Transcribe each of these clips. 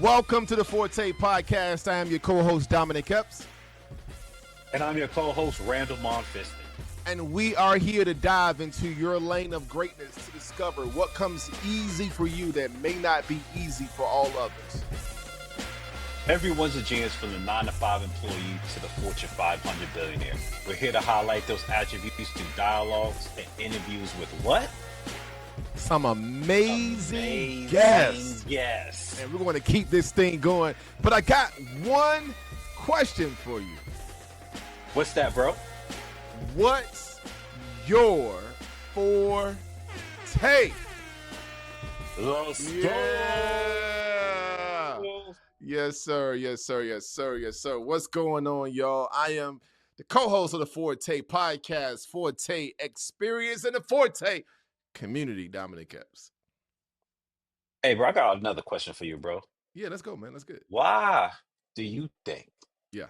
Welcome to the Forte Podcast. I am your co-host, Dominic Epps. And I'm your co-host, Randall Monfiston. And we are here to dive into your lane of greatness to discover what comes easy for you that may not be easy for all others. Everyone's a genius from the 9-to-5 employee to the Fortune 500 billionaire. We're here to highlight those attributes through dialogues and interviews with what? Some amazing guests. Yes. And we're going to keep this thing going. But I got one question for you. What's that, bro? What's your forte? Let's go. Yes, sir. Yes, sir. Yes, sir. Yes, sir. What's going on, y'all? I am the co-host of the Forte Podcast, Forte Experience, and the Forte Community, Dominic Epps. Hey, bro, I got another question for you, bro. Yeah, let's go, man. Let's get it. Why do you think Yeah.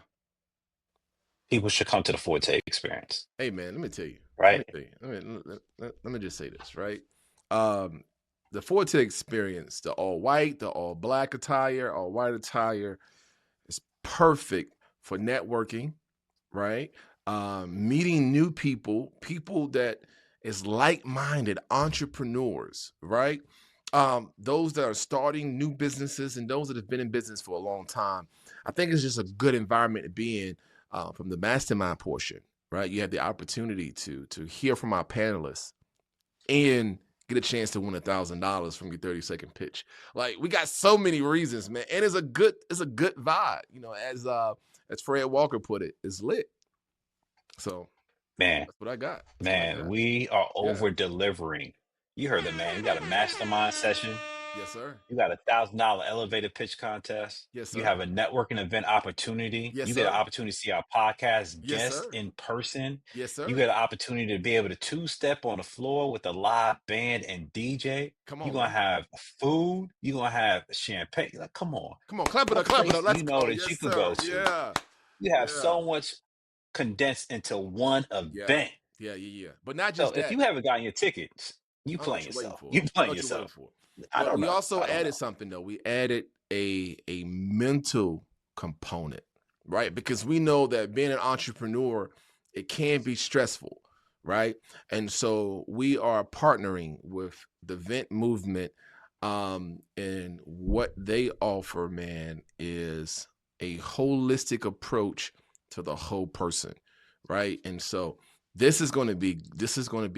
people should come to the Forte experience? Hey, man, let me tell you. Right. Let me just say this, right? The Forte experience, the all white, the all black attire, all white attire is perfect for networking, right? Meeting new people that is like-minded entrepreneurs, right? Those that are starting new businesses and those that have been in business for a long time. I think it's just a good environment to be in from the mastermind portion, right? You have the opportunity to hear from our panelists and get a chance to win $1,000 from your 30-second pitch. Like, we got so many reasons, man. And it's a good vibe. You know, as Fred Walker put it, it's lit. So man, that's what I got. We are over delivering. You heard the man. You got a mastermind session. Yes, sir. You got $1,000 elevator pitch contest. Yes, sir. You have a networking event opportunity. Yes, you sir. get an opportunity to see our podcast Yes, guests sir. in person. Yes, sir. You get an opportunity to be able to two-step on the floor with a live band and DJ. Come on. You're going to have food. You're going to have champagne. Like, come on. Clap it up. Let's you know go. that Yes, you can sir. go to. Yeah. You have so much condensed into one event. Yeah. But not just so that. if you haven't gotten your tickets, you playing yourself. You playing yourself. We also added something, though. We added a mental component, right? Because we know that being an entrepreneur, it can be stressful, right? And so we are partnering with the Vent Movement, and what they offer, man, is a holistic approach to the whole person, right? And so this is going to be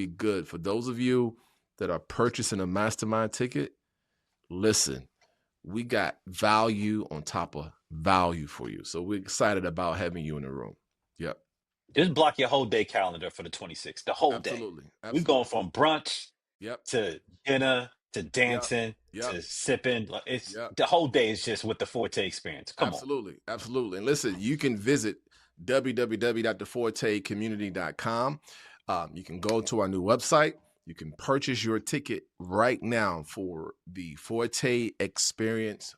good for those of you that are purchasing a mastermind ticket. Listen, we got value on top of value for you. So we're excited about having you in the room. Yep. Just block your whole day calendar for the 26th, the whole day. Absolutely. We're going from brunch to dinner to dancing to sipping. It's the whole day is just with the Forte experience. Come on. Absolutely. And listen, you can visit www.thefortecommunity.com. You can go to our new website. You can purchase your ticket right now for the Forte Experience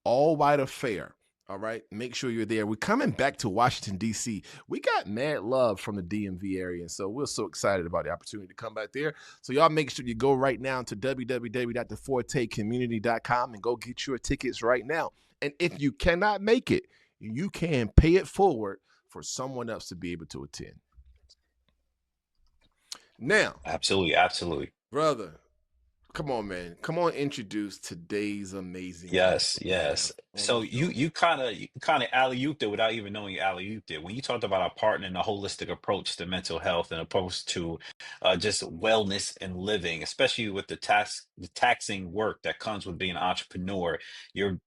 All White Affair. All right. Make sure you're there. We're coming back to Washington, D.C. We got mad love from the DMV area. And so we're so excited about the opportunity to come back there. So y'all make sure you go right now to www.thefortecommunity.com and go get your tickets right now. And if you cannot make it, you can pay it forward for someone else to be able to attend. Now, absolutely, brother. Come on, man. Come on, introduce today's amazing. Yes. So you kind of alley-ooped it without even knowing you alley-ooped it. When you talked about our partner and a holistic approach to mental health and approach to just wellness and living, especially with the taxing work that comes with being an entrepreneur, you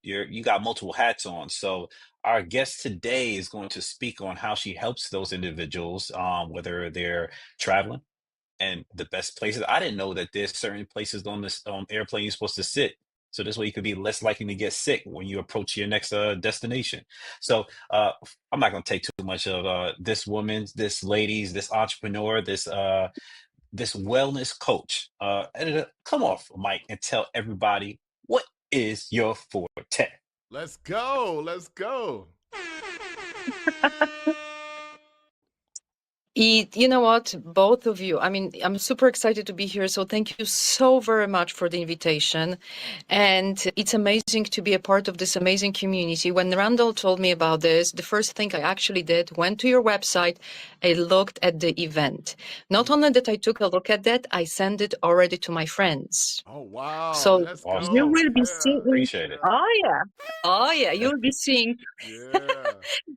got multiple hats on. So our guest today is going to speak on how she helps those individuals, whether they're traveling. And the best places, I didn't know that there's certain places on this airplane you're supposed to sit. So this way you could be less likely to get sick when you approach your next destination. So I'm not going to take too much of this woman's, this lady's, this entrepreneur, this wellness coach. Edyta, come off, Mike, and tell everybody, what is your forte? Let's go. You know what, both of you, I mean, I'm super excited to be here. So thank you so very much for the invitation. And it's amazing to be a part of this amazing community. When Randall told me about this, the first thing I actually did, went to your website, I looked at the event. Not only that I took a look at that, I sent it already to my friends. Oh wow, So let's you Awesome. go. will be Yeah, seeing, Appreciate it. oh yeah, oh yeah, you'll be seeing yeah.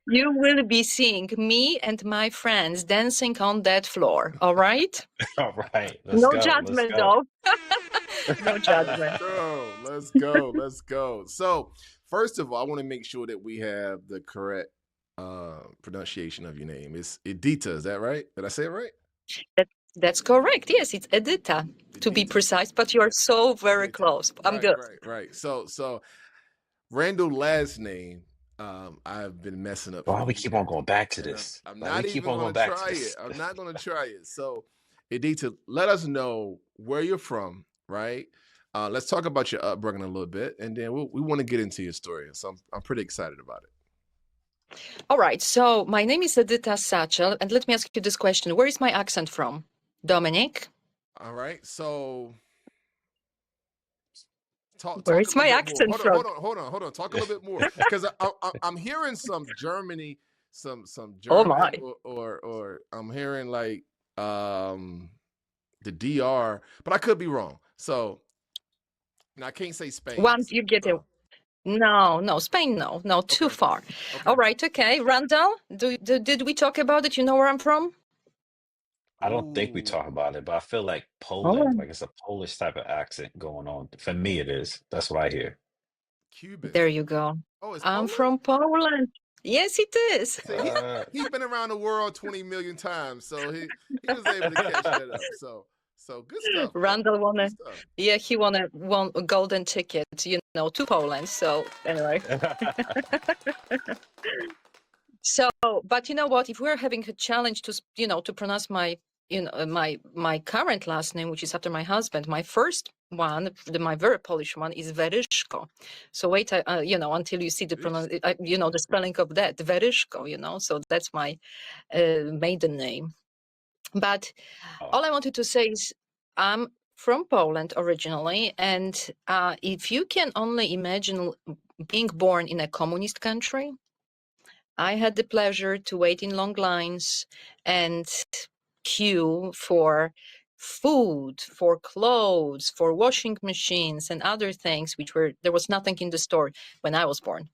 you will be seeing me and my friends dancing on that floor. All right? All right, let's No go. Let's judgment, go. though. No Let's judgment. go. Let's go. Let's go. So, first of all, I want to make sure that we have the correct pronunciation of your name. It's Edyta, is that right? Did I say it right? That, that's correct. Yes, it's Edyta, to be Edyta. precise, but you are so very Edyta. close. I'm Right, good. right, right. So Randall last name, I've been messing up for Why we keep on years. going back to And this? I'm Why we not keep even on gonna going back to try it. this? I'm not gonna try it. So Edyta, let us know where you're from, right? Let's talk about your upbringing a little bit, and then we want to get into your story. So I'm pretty excited about it. All right. So my name is Edyta Satchell, and let me ask you this question: where is my accent from, Dominic? All right. So talk Where a is little my bit more. accent Hold on, from? hold on, hold on, hold on. Talk a little bit more because I'm hearing some Germany, some Oh my. German, or I'm hearing like the DR, but I could be wrong. So and I can't say Spain. Once you get it. No, Spain, no, too Okay. far. Okay. All right, okay. Randall, did we talk about it? You know where I'm from? I don't think we talk Ooh, about it, but I feel like Poland, Oh, like it's a Polish type of accent going on. For me, it is. That's what I hear. Cuban. there you go. Oh, it's I'm Poland? from Poland. Yes, it is. See, he's been around the world 20 million times, so he was able to catch that up. So good stuff, bro. Randall Good stuff. he won a golden ticket, to Poland. So anyway. So, but you know what? If we're having a challenge to pronounce my, my current last name, which is after my husband, my first one, my very Polish one, is Veryshko. So wait, until you see the the spelling of that, Veryshko. So that's my maiden name. But Oh, all I wanted to say is I'm from Poland originally, and if you can only imagine being born in a communist country, I had the pleasure to wait in long lines and queue for food, for clothes, for washing machines and other things, there was nothing in the store when I was born.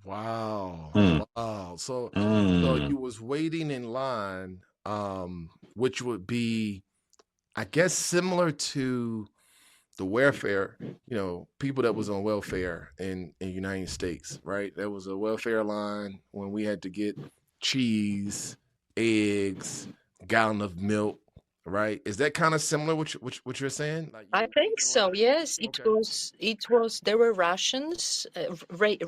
Wow. mm, Wow. So mm. you was waiting in line, which would be, I guess, similar to the welfare, people that was on welfare in United States, right? There was a welfare line when we had to get cheese, eggs, gallon of milk, right? Is that kind of similar what you're saying? Like you I were think waiting in line? so. Yes, Okay. there were rations,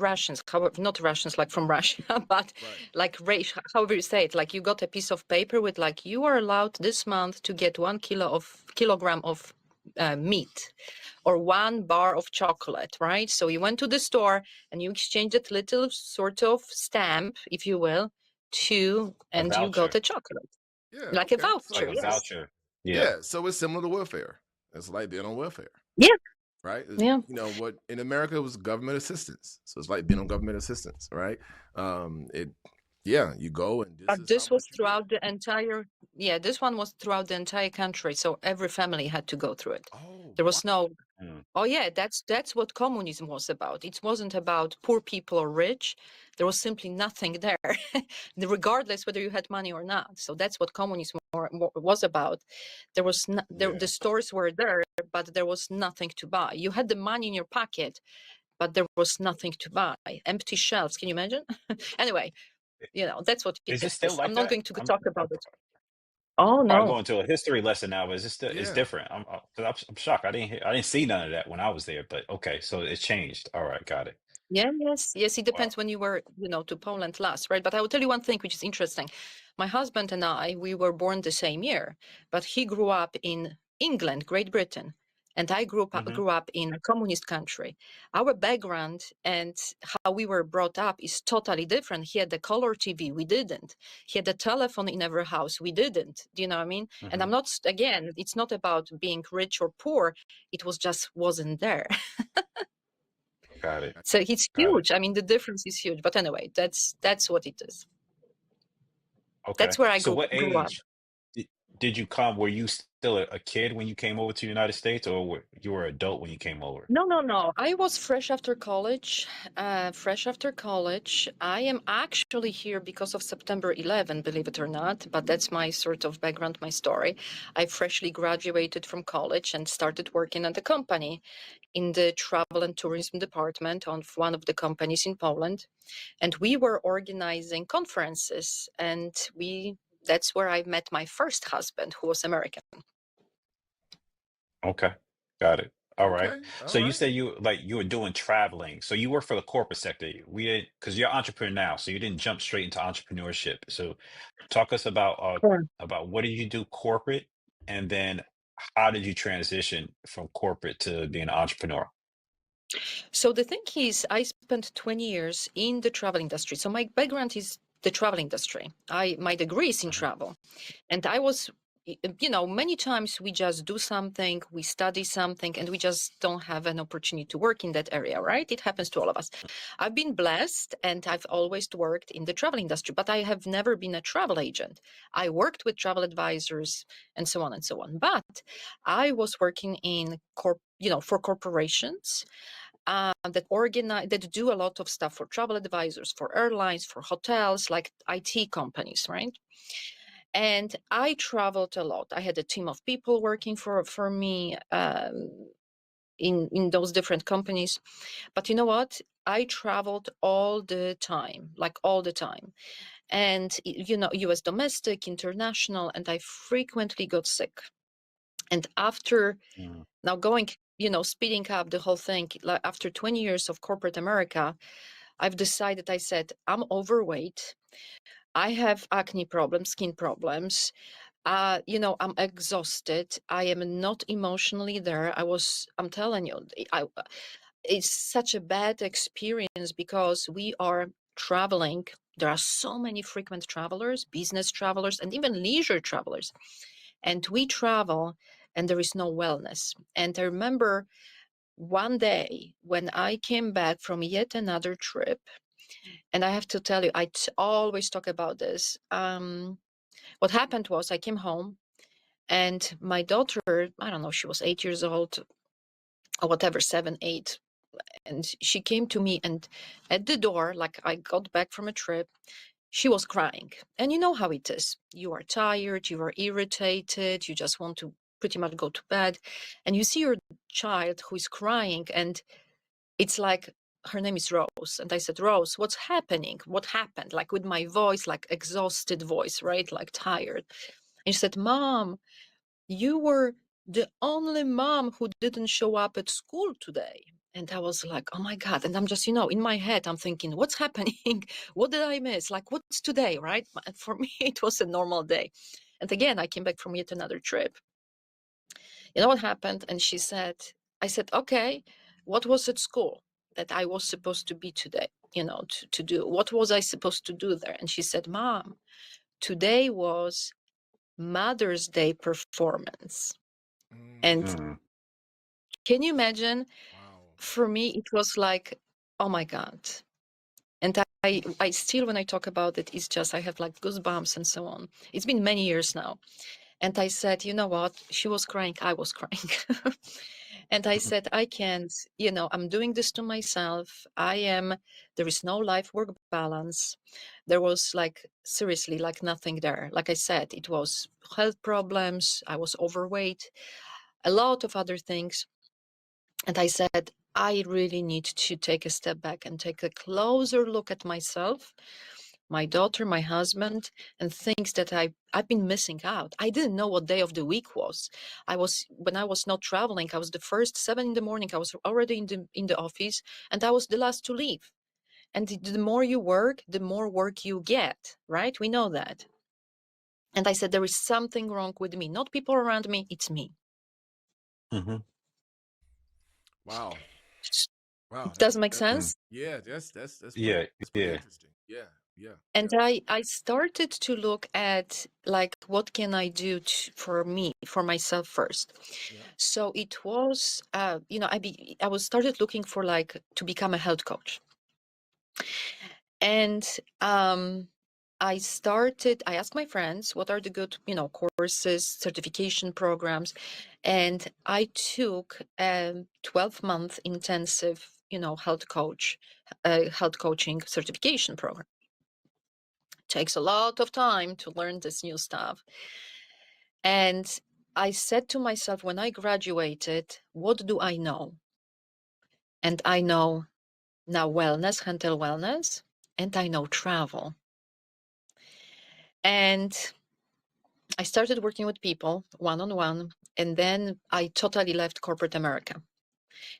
rations, however, not rations like from Russia, but Right. like however you say it, like you got a piece of paper with like, you are allowed this month to get 1 kilogram of meat or 1 bar of chocolate, right? So you went to the store and you exchanged that little sort of stamp, if you will, A and you got voucher, a chocolate, Yeah, like a okay. like voucher. a Yes. voucher. Yeah. Yeah, so it's similar to welfare. It's like being on welfare. Yeah. Right? Yeah. What in America was government assistance. So it's like being on government assistance, right? It yeah, you go and this But is how this was much you get. throughout the entire, yeah, this one was throughout the entire country. So every family had to go through it. Oh, There wow. was no, Mm. oh yeah, that's what communism was about. It wasn't about poor people or rich. There was simply nothing there, regardless whether you had money or not. So that's what communism was about. There was Yeah. the stores were there, but there was nothing to buy. You had the money in your pocket, but there was nothing to buy. Empty shelves. Can you imagine? Anyway, that's what it Is it still is. I'm like not that? going to talk about it. Oh Probably no. going to a history lesson now, but is it still, it's Yeah. different. 'Cause I'm shocked. I didn't see none of that when I was there, but okay, so it's changed. All right, got it. Yeah, yes. It Wow. depends when you were, to Poland last, right? But I will tell you one thing which is interesting. My husband and I, we were born the same year, but he grew up in England, Great Britain. And I grew up in a communist country. Our background and how we were brought up is totally different. He had the color TV, we didn't. He had a telephone in every house, we didn't. Do you know what I mean? And I'm not, again, it's not about being rich or poor. It was just wasn't there. Got it. So it's Got it. huge. I mean, the difference is huge. But anyway, that's what it is. Okay. That's where I So what grew up. age did you come? Were you still a kid when you came over to the United States, or you were an adult when you came over? No. I was fresh after college. I am actually here because of September 11, believe it or not, but that's my sort of background, my story. I freshly graduated from college and started working at the company in the travel and tourism department on one of the companies in Poland. And we were organizing conferences, and that's where I met my first husband, who was American. Okay. Got it. All right. Okay. All So you right. said you were doing traveling. So you work for the corporate sector. We didn't, because you're an entrepreneur now, so you didn't jump straight into entrepreneurship. So talk us about what did you do corporate, and then how did you transition from corporate to being an entrepreneur? So the thing is, I spent 20 years in the travel industry. So my background is the travel industry. My degree is in Mhm. travel. And I was, many times we just do something, we study something, and we just don't have an opportunity to work in that area, right? It happens to all of us. I've been blessed and I've always worked in the travel industry, but I have never been a travel agent. I worked with travel advisors and so on and so on. But I was working in for corporations that do a lot of stuff for travel advisors, for airlines, for hotels, like IT companies, right? And I traveled a lot. I had a team of people working for me in those different companies. But you know what? I traveled all the time, like all the time. And, US domestic, international, and I frequently got sick. And after Mm. now going, speeding up the whole thing, like after 20 years of corporate America, I've decided, I said, I'm overweight. I have acne problems, skin problems. I'm exhausted. I am not emotionally there. I'm telling you, it's such a bad experience because we are traveling. There are so many frequent travelers, business travelers, and even leisure travelers. And we travel and there is no wellness. And I remember one day when I came back from yet another trip, and I have to tell you, always talk about this. What happened was I came home and my daughter, I don't know, she was 8 years old or whatever, 7, 8. And she came to me and at the door, like I got back from a trip, she was crying. And you know how it is. You are tired, you are irritated, you just want to pretty much go to bed. And you see your child who is crying and it's like, her name is Rose. And I said, Rose, what's happening? What happened? Like with my voice, like exhausted voice, right? Like tired. And she said, Mom, you were the only mom who didn't show up at school today. And I was like, oh my God. And I'm just, in my head, I'm thinking, what's happening? What did I miss? Like, what's today, right? And for me, it was a normal day. And again, I came back from yet another trip. You know what happened? And I said, okay, what was at school that I was supposed to be today, to do? What was I supposed to do there? And she said, Mom, today was Mother's Day performance. And Mm, Mm. can you imagine? wow. For me, it was like, oh my God. And I still, when I talk about it, it's just, I have like goosebumps and so on. It's been many years now. And I said, you know what? She was crying, I was crying. And I said, I can't, I'm doing this to myself. There is no life work balance. There was like, seriously, like nothing there. Like I said, it was health problems. I was overweight, a lot of other things. And I said, I really need to take a step back and take a closer look at myself, my daughter, my husband, and things that I've been missing out. I didn't know what day of the week was. When I was not traveling, I was the first 7 in the morning. I was already in the office, and I was the last to leave. And the more you work, the more work you get, right? We know that. And I said, there is something wrong with me, not people around me, it's me. Mhm. Wow. Wow. Does it make sense? Yeah, that's Yeah, pretty yeah. interesting. Yeah, yeah, And yeah. I started to look at like what can I do for me, for myself first. Yeah. So it was, I was started looking for like to become a health coach. And I asked my friends what are the good, courses, certification programs, and I took a 12-month intensive, health coaching certification program. Takes a lot of time to learn this new stuff. And I said to myself, when I graduated, what do I know? And I know now wellness, mental wellness, and I know travel. And I started working with people one-on-one, and then I totally left corporate America.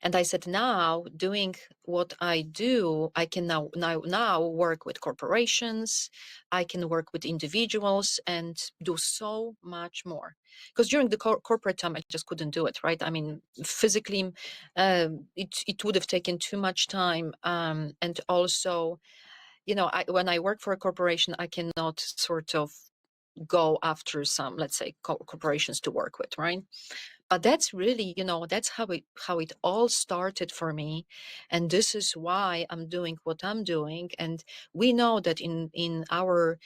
And I said, now doing what I do, I can now work with corporations, I can work with individuals and do so much more. Because during the corporate time, I just couldn't do it, right? I mean, physically, it would have taken too much time. And also, when I work for a corporation, I cannot sort of go after some, let's say, corporations to work with, right? But that's really, that's how it all started for me, and this is why I'm doing what I'm doing. And we know that in our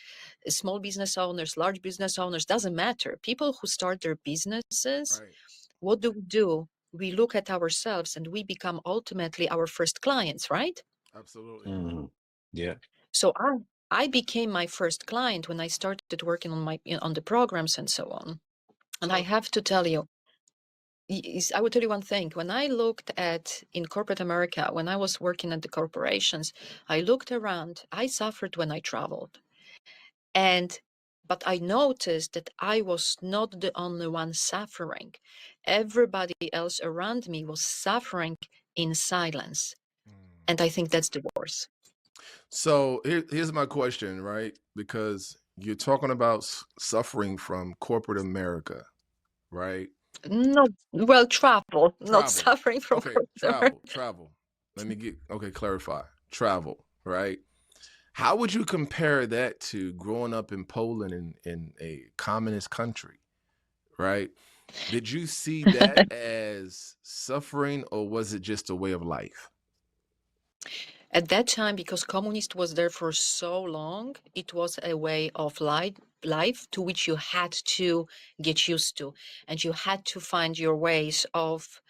small business owners, large business owners, doesn't matter, people who start their businesses, Right. what do? We look at ourselves and we become ultimately our first clients, right? Absolutely. Hmm. Yeah. So I became my first client when I started working on on the programs and so on. And I So, have to tell you, I will tell you one thing. When I looked at in corporate America, when I was working at the corporations, I looked around. I suffered when I traveled, but I noticed that I was not the only one suffering. Everybody else around me was suffering in silence, and I think that's the worst. so here's my question, right? Because you're talking about suffering from corporate America, right? No, well, travel, not Travel. suffering from Okay, corporate America. travel. Let me clarify. Travel, right? How would you compare that to growing up in Poland in a communist country, right? Did you see that as suffering or was it just a way of life? At that time, because communist was there for so long, it was a way of life to which you had to get used to, and you had to find your ways of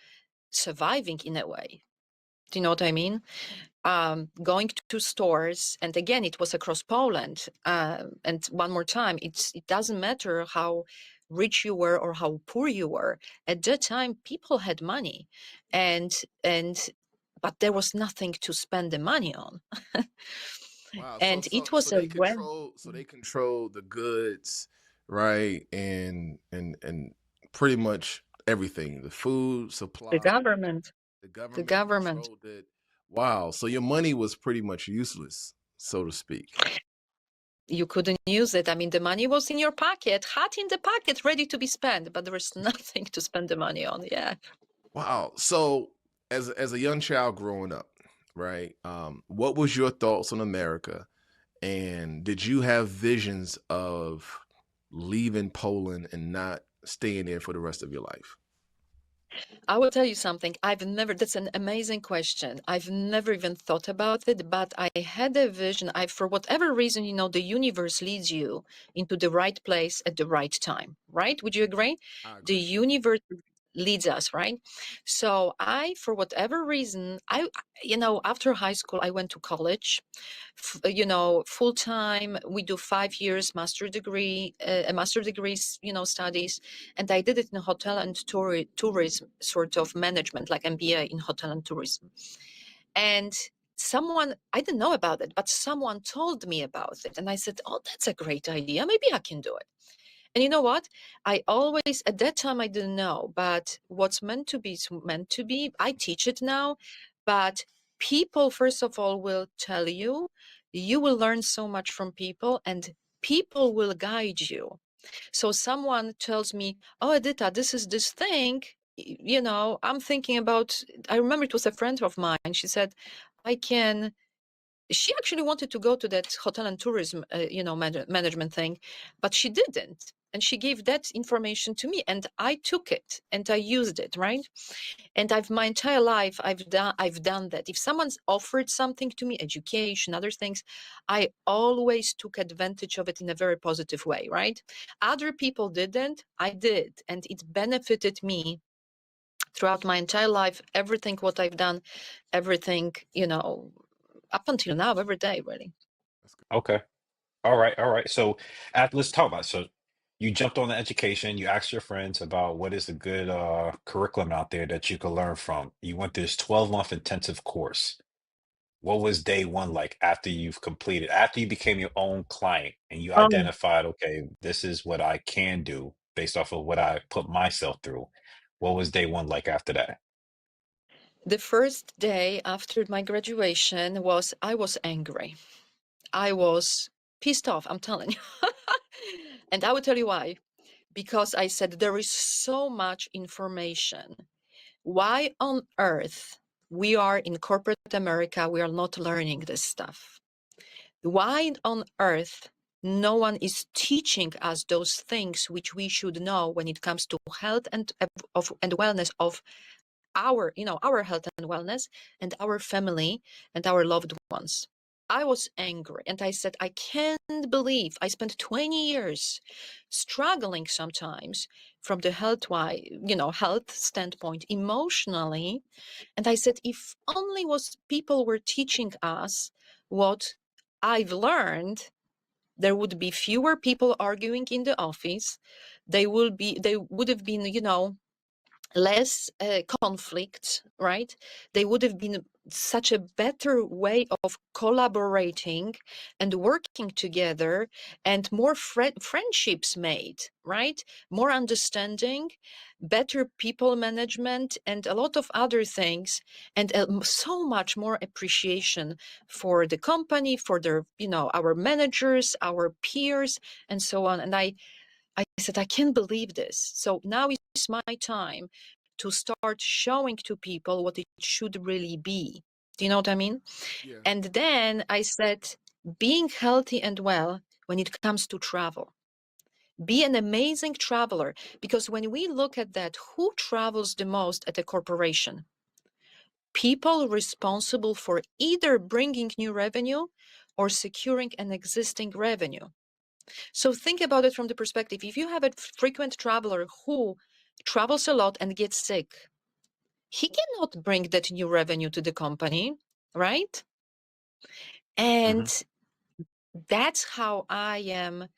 surviving in a way. Do you know what I mean? Going to stores, and again, it was across Poland. And one more time, it doesn't matter how rich you were or how poor you were. At that time, people had money, and and but there was nothing to spend the money on. Wow. So And so it so was a they way. control the goods, right? And pretty much everything, the food The supply, government, the the government government. controlled it. Wow. So your money was pretty much useless, so to speak. You couldn't use it. I mean, the money was in your pocket, hot in the pocket, ready to be spent, but there was nothing to spend the money on. Yeah. Wow. So as a young child growing up, right? What was your thoughts on America? And did you have visions of leaving Poland and not staying there for the rest of your life? I will tell you something. That's an amazing question. I've never even thought about it, but I had a vision. For whatever reason, the universe leads you into the right place at the right time, right? Would you agree? I The agree. universe leads us, right? So for whatever reason, after high school, I went to college. Full time. We do 5 years master degree, a master degrees, studies, and I did it in hotel and tourism sort of management, like MBA in hotel and tourism. And I didn't know about it, but someone told me about it, and I said, "Oh, that's a great idea. Maybe I can do it." And you know what? I always, at that time, I didn't know, but what's meant to be is meant to be. I teach it now, but people, first of all, will tell you, you will learn so much from people, and people will guide you. So someone tells me, "Oh, Edyta, this is this thing. I'm thinking about, I remember it was a friend of mine. She said, she actually wanted to go to that hotel and tourism, management thing, but she didn't. And she gave that information to me, and I took it and I used it, right? And my entire life, I've done that. If someone's offered something to me, education, other things, I always took advantage of it in a very positive way, right? Other people didn't, I did, and it benefited me throughout my entire life. Everything what I've done, everything, up until now, every day, really. Okay. All right. All right. So let's talk about it. So you jumped on the education, you asked your friends about what is a good curriculum out there that you could learn from. You went this 12-month intensive course. What was day one like after after you became your own client and you Um, identified, okay, this is what I can do based off of what I put myself through? What was day one like after that? the first day after my graduation I was angry. I was pissed off, I'm telling you. And I will tell you why. Because I said there is so much information. Why on earth we are in corporate America, we are not learning this stuff? Why on earth no one is teaching us those things which we should know when it comes to health and wellness of our health and wellness and our family and our loved ones? I was angry and I said, I can't believe I spent 20 years struggling sometimes from the health standpoint, emotionally. And I said, if only people were teaching us what I've learned, there would be fewer people arguing in the office. They would have been, less conflict, right? They would have been such a better way of collaborating and working together, and more friendships made, right? More understanding, better people management, and a lot of other things, and so much more appreciation for the company, for their, our managers, our peers, and so on. And I said, I can't believe this. So now is my time to start showing to people what it should really be. Do you know what I mean? Yeah. And then I said, being healthy and well when it comes to travel, be an amazing traveler. Because when we look at that, who travels the most at a corporation? People responsible for either bringing new revenue or securing an existing revenue. So think about it from the perspective, if you have a frequent traveler who travels a lot and gets sick, he cannot bring that new revenue to the company, right? And Hmm. that's how I am,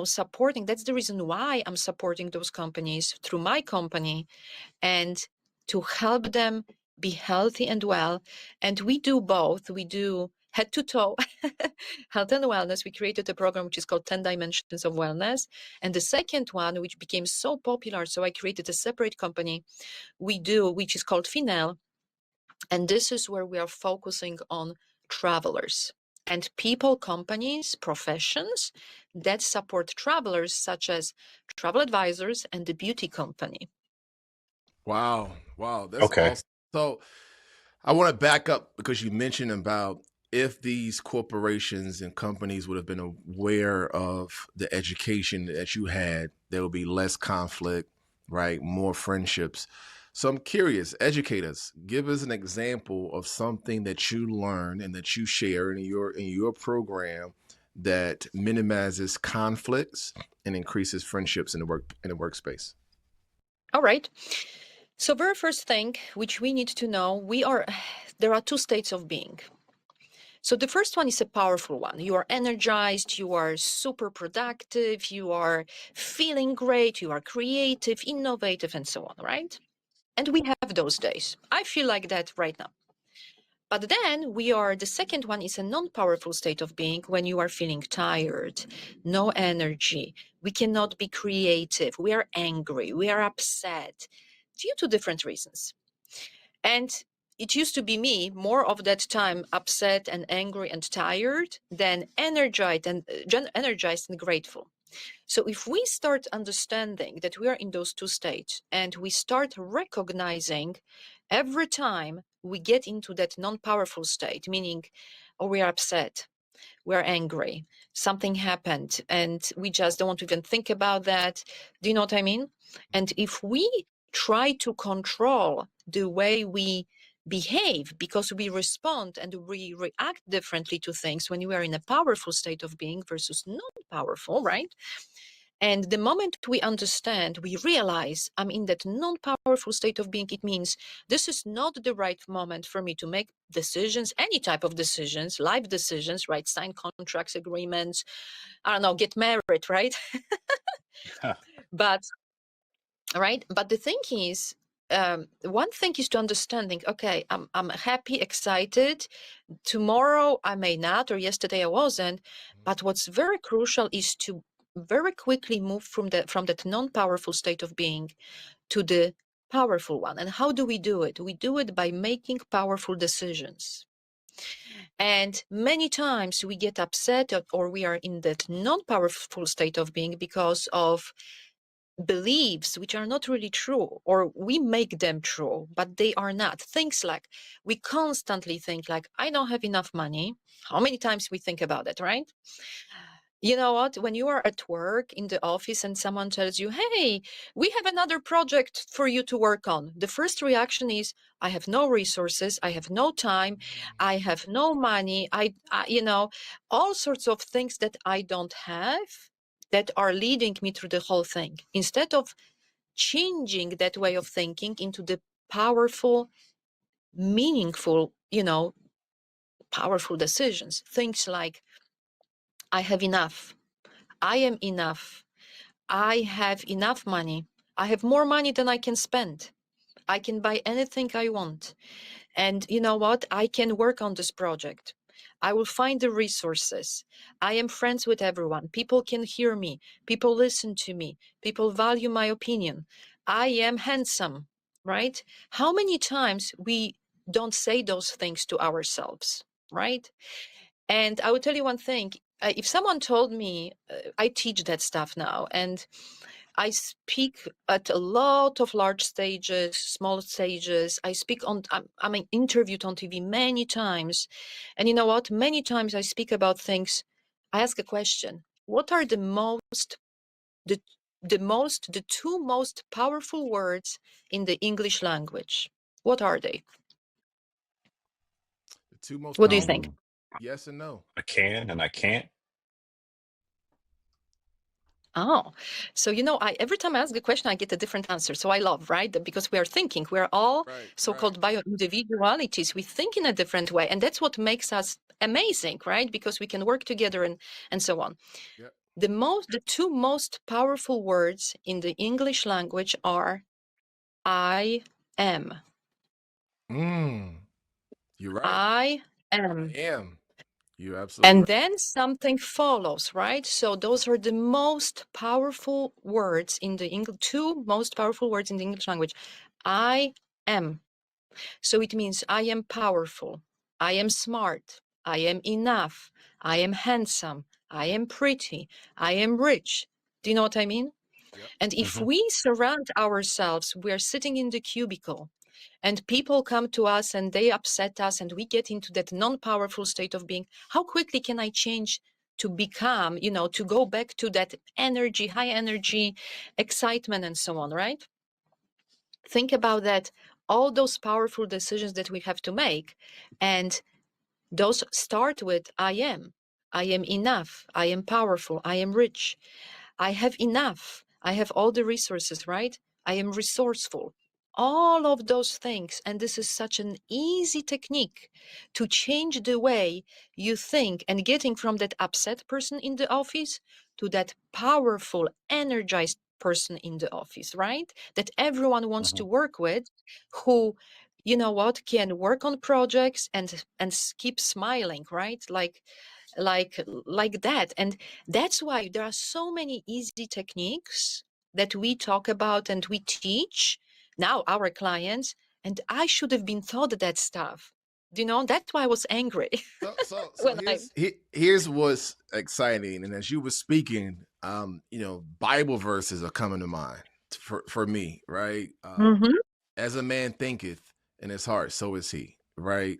supporting. That's the reason why I'm supporting those companies through my company, and to help them be healthy and well. And we do both. We do head to toe health and wellness. We created a program which is called 10 Dimensions of Wellness. And the second one, which became so popular, so I created a separate company which is called Finel. And this is where we are focusing on travelers and people, companies, professions that support travelers, such as travel advisors and the beauty company. Wow. Wow. That's Okay. awesome. So I want to back up because you mentioned about if these corporations and companies would have been aware of the education that you had, there would be less conflict, right? More friendships. So I'm curious, educate us. Give us an example of something that you learn and that you share in your program that minimizes conflicts and increases friendships in the workspace. All right. So very first thing which we need to know, there are two states of being. So the first one is a powerful one. You are energized, you are super productive, you are feeling great, you are creative, innovative, and so on, right? And we have those days. I feel like that right now. But then the second one is a non-powerful state of being, when you are feeling tired, no energy, we cannot be creative, we are angry, we are upset, due to different reasons. And it used to be me more of that time upset and angry and tired than energized and grateful. So if we start understanding that we are in those two states and we start recognizing every time we get into that non-powerful state, meaning, oh, we are upset, we're angry, something happened, and we just don't want to even think about that. Do you know what I mean? And if we try to control the way we behave because we respond and we react differently to things when we are in a powerful state of being versus non-powerful, right? And the moment we understand, we realize I'm in that non-powerful state of being, it means this is not the right moment for me to make decisions, any type of decisions, life decisions, right? Sign contracts, agreements, I don't know, get married, right? But the thing is, one thing is to understanding, okay, I'm happy, excited. Tomorrow I may not, or yesterday I wasn't. But what's very crucial is to very quickly move from that non-powerful state of being to the powerful one. And how do we do it? We do it by making powerful decisions. And many times we get upset or we are in that non-powerful state of being because of beliefs which are not really true, or we make them true, but they are not. Things like we constantly think like, I don't have enough money. How many times we think about it, right? You know what? When you are at work in the office and someone tells you, hey, we have another project for you to work on, the first reaction is, I have no resources, I have no time, I have no money, I all sorts of things that I don't have that are leading me through the whole thing. Instead of changing that way of thinking into the powerful, meaningful, powerful decisions, things like, I have enough. I am enough. I have enough money. I have more money than I can spend. I can buy anything I want. And you know what? I can work on this project. I will find the resources. I am friends with everyone. People can hear me. People listen to me. People value my opinion. I am handsome, right? How many times we don't say those things to ourselves, right? And I will tell you one thing. If someone told me, I teach that stuff now, and I speak at a lot of large stages, small stages. I speak on, I'm interviewed on TV many times. And you know what? Many times I speak about things. I ask a question. What are the two most powerful words in the English language? What are they? The two most What do you powerful? think? Yes and no. I can and I can't. Oh, so every time I ask a question, I get a different answer. So I love, right? Because we are thinking, we're all so-called bio-individualities. We think in a different way. And that's what makes us amazing, right? Because we can work together and so on. Yep. The two most powerful words in the English language are I am. You're right. I am. I am. You're absolutely And right. then something follows, right? So those are the most powerful words in the two most powerful words in the English language. I am. So it means I am powerful. I am smart. I am enough. I am handsome. I am pretty. I am rich. Do you know what I mean? Yep. And if we surround ourselves, we are sitting in the cubicle and people come to us and they upset us and we get into that non-powerful state of being, how quickly can I change to become, to go back to that energy, high energy, excitement and so on, right? Think about that, all those powerful decisions that we have to make. And those start with I am enough, I am powerful, I am rich, I have enough, I have all the resources, right? I am resourceful. All of those things. And this is such an easy technique to change the way you think and getting from that upset person in the office to that powerful, energized person in the office, right? That everyone wants to work with, who, can work on projects and keep smiling, right? Like that. And that's why there are so many easy techniques that we talk about and we teach now our clients. And I should have been taught that stuff. That's why I was angry. So when here's what's exciting. And as you were speaking, Bible verses are coming to mind for me, right? Mm-hmm. As a man thinketh in his heart, so is he, right?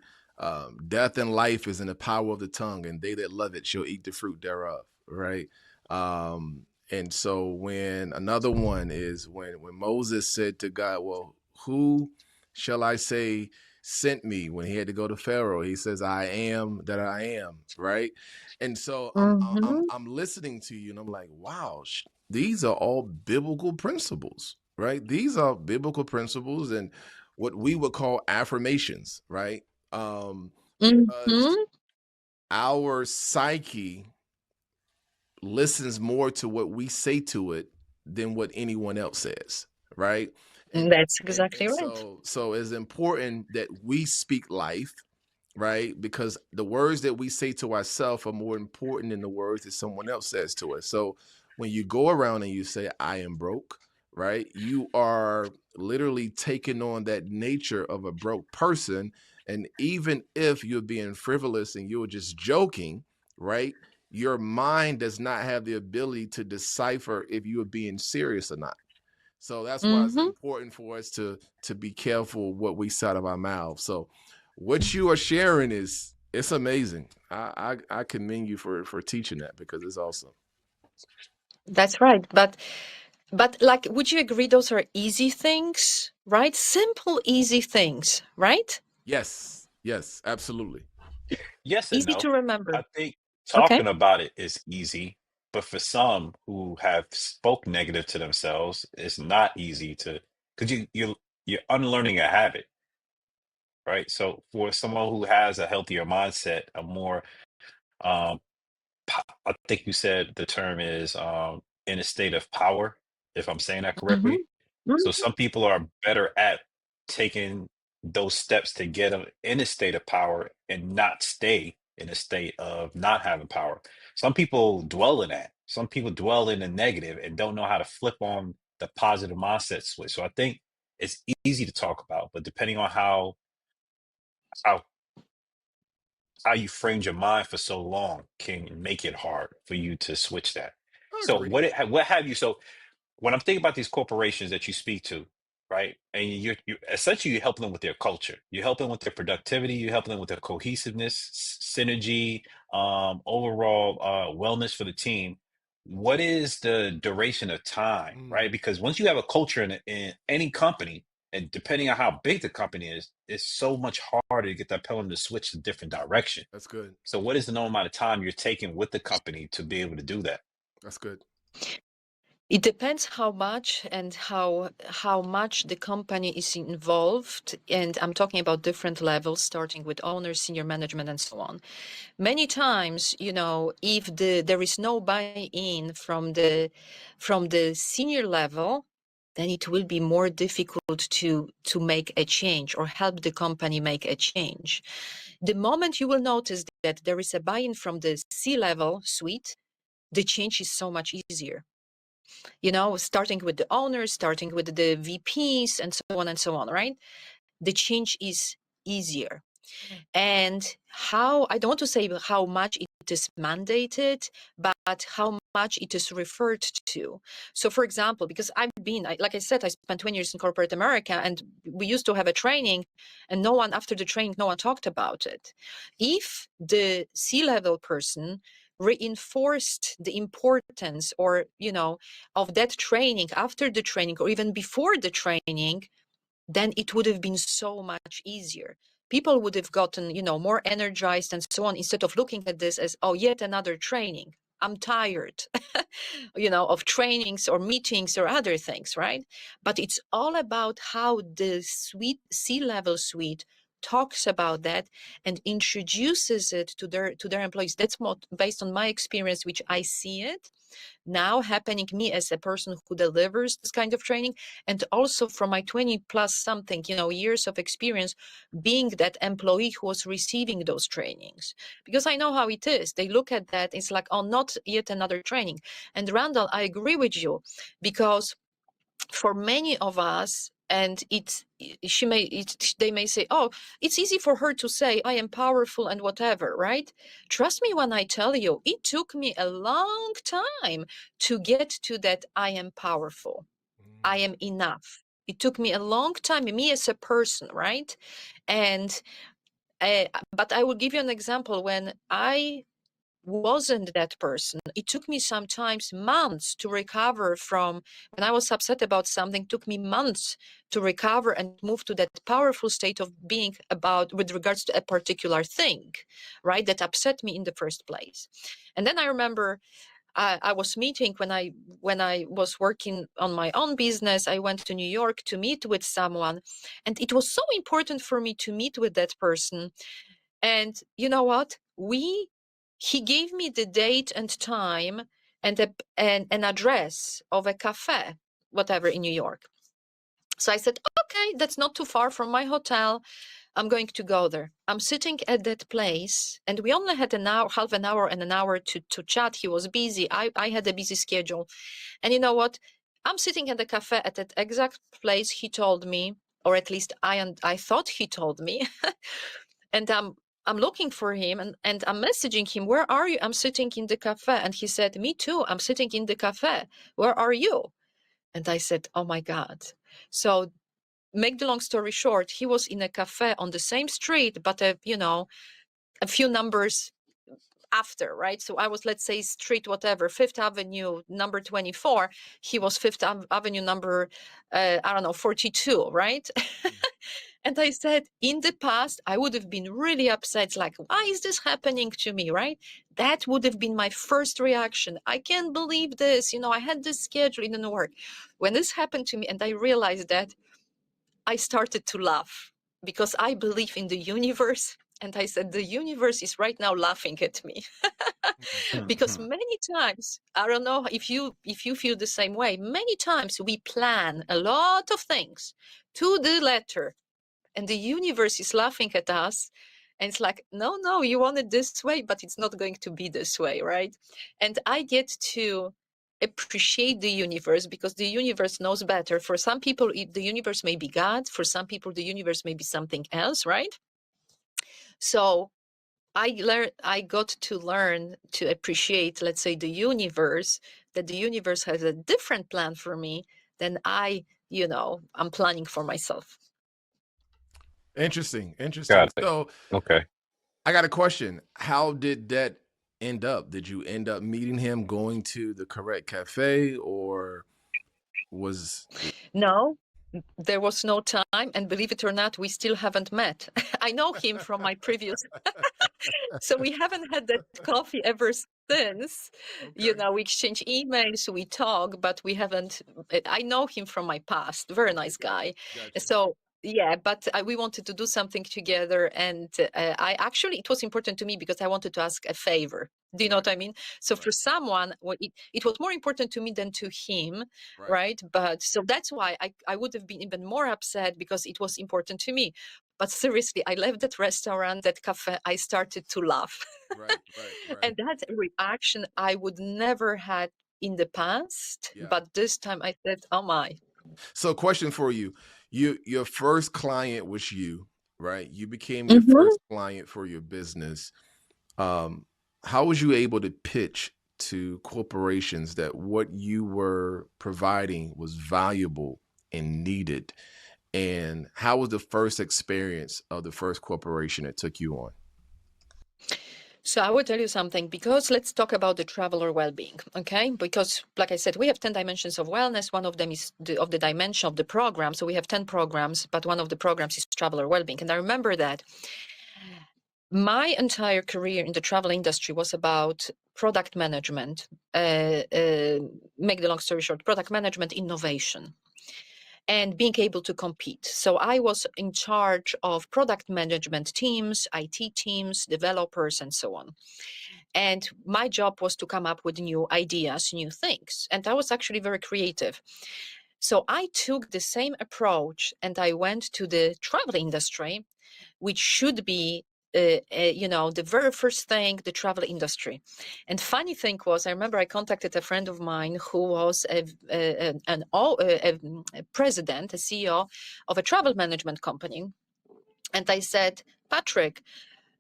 Death and life is in the power of the tongue, and they that love it shall eat the fruit thereof, right? And so when another one is when Moses said to God, well, who shall I say sent me? When he had to go to Pharaoh, he says, I am that I am, right? And so Mm-hmm. I'm listening to you, and I'm like, wow, these are all biblical principles, right? These are biblical principles and what we would call affirmations, right? Because Mm-hmm. our psyche listens more to what we say to it than what anyone else says, right? And That's and exactly and right. so it's important that we speak life, right? Because the words that we say to ourselves are more important than the words that someone else says to us. So when you go around and you say, I am broke, right? You are literally taking on that nature of a broke person. And even if you're being frivolous and you're just joking, right? Your mind does not have the ability to decipher if you are being serious or not. So that's why it's Mm-hmm. important for us to be careful what we say out of our mouths. So what you are sharing it's amazing. I commend you for teaching that because it's awesome. That's right. But like, would you agree those are easy things, right? Simple, easy things, right? Yes, absolutely. Yes and Easy no. to remember. I think Okay. talking about it is easy, but for some who have spoke negative to themselves, it's not easy to because you're unlearning a habit, right? So for someone who has a healthier mindset, a more um I think you said the term is in a state of power, if I'm saying that Mm-hmm. correctly. So some people are better at taking those steps to get them in a state of power and not stay in a state of not having power. Some people dwell in that. Some people dwell in the negative and don't know how to flip on the positive mindset switch. So I think it's easy to talk about, but depending on how how you framed your mind for so long can make it hard for you to switch that. I So agree. what have you? So when I'm thinking about these corporations that you speak to, right, and you essentially you're helping them with their culture, you're helping them with their productivity, you're helping them with their cohesiveness, synergy, overall wellness for the team. What is the duration of time, Mm, right? Because once you have a culture in any company, and depending on how big the company is, it's so much harder to get that pendulum to switch to different direction. that's good. So, what is the normal amount of time you're taking with the company to be able to do that? That's good. It depends how much and how much the company is involved, and I'm talking about different levels, starting with owners, senior management, and so on. Many times, if there is no buy-in from the senior level, then it will be more difficult to make a change or help the company make a change. The moment you will notice that there is a buy-in from the C-level suite, the change is so much easier. Starting with the owners, starting with the VPs, and so on, right? The change is easier. And I don't want to say how much it is mandated, but how much it is referred to. So, for example, because like I said, I spent 20 years in corporate America, and we used to have a training, and after the training, no one talked about it. If the C-level person reinforced the importance of that training after the training or even before the training, then it would have been so much easier. People would have gotten, more energized and so on, instead of looking at this as, oh, yet another training. I'm tired, of trainings or meetings or other things, right? But it's all about how the C-level suite talks about that and introduces it to their employees. That's more based on my experience, which I see it now happening me as a person who delivers this kind of training, and also from my 20 plus something years of experience being that employee who was receiving those trainings, because I know how it is. They look at that, it's like, oh, not yet another training. And Randall, I agree with you, because for many of us, And they may say, oh, it's easy for her to say I am powerful and whatever, right? Trust me when I tell you, it took me a long time to get to that I am powerful, I am enough. It took me a long time, me as a person, right? And but I will give you an example. When I wasn't that person, it took me sometimes months to recover from, when I was upset about something, took me months to recover and move to that powerful state of being about with regards to a particular thing, right, that upset me in the first place. And then I remember I was meeting when I was working on my own business. I went to New York to meet with someone, and it was so important for me to meet with that person. And you know what? He gave me the date and time and an address of a cafe, whatever, in New York. So I said, okay, that's not too far from my hotel. I'm going to go there. I'm sitting at that place, and we only had an hour, half an hour and an hour to chat. He was busy. I had a busy schedule. And you know what? I'm sitting at the cafe at that exact place he told me, or at least I thought he told me. And I'm looking for him, and I'm messaging him, where are you? I'm sitting in the cafe. And he said, me too, I'm sitting in the cafe. Where are you? And I said, oh my God. So make the long story short, he was in a cafe on the same street, but a few numbers after, right? So I was, let's say, street whatever, Fifth Avenue number 24. He was Fifth Avenue number I don't know, 42, right? And I said, in the past, I would have been really upset, like, why is this happening to me, right? That would have been my first reaction. I can't believe this. I had this schedule, it didn't work. When this happened to me and I realized that, I started to laugh because I believe in the universe. And I said, the universe is right now laughing at me. Because many times, I don't know if you feel the same way, many times we plan a lot of things to the letter, and the universe is laughing at us. And it's like, no, you want it this way, but it's not going to be this way, right? And I get to appreciate the universe because the universe knows better. For some people, the universe may be God. For some people, the universe may be something else, right? So I got to learn to appreciate, let's say, the universe, that the universe has a different plan for me than I'm planning for myself. Interesting. Got it. So Okay. I got a question. How did that end up? Did you end up meeting him, going to the correct cafe, or was No, there was no time. And believe it or not, we still haven't met. I know him from my previous. So we haven't had that coffee ever since. okay? We exchange emails, we talk, but we haven't. I know him from my past. Very nice guy. Gotcha. So yeah, but we wanted to do something together, and it was important to me because I wanted to ask a favor. Do you know what I mean? So for someone, it was more important to me than to him, right? But so that's why I would have been even more upset because it was important to me. But seriously, I left that restaurant, that cafe, I started to laugh. Right. And that reaction I would never had in the past. Yeah. But this time I said, oh my. So question for you. Your first client was you, right? You became your first client for your business. How was you able to pitch to corporations that what you were providing was valuable and needed? And how was the first experience of the first corporation that took you on? So I will tell you something, because let's talk about the traveler well-being, okay? Because like I said, we have 10 dimensions of wellness. One of them is the dimension of the program. So we have 10 programs, but one of the programs is traveler well-being. And I remember that my entire career in the travel industry was about product management, make the long story short, product management, innovation, and being able to compete. So I was in charge of product management teams, IT teams, developers, and so on. And my job was to come up with new ideas, new things. And I was actually very creative. So I took the same approach and I went to the travel industry, which should be the very first thing, the travel industry. And funny thing was, I remember I contacted a friend of mine who was a president, a CEO of a travel management company. And I said, Patrick,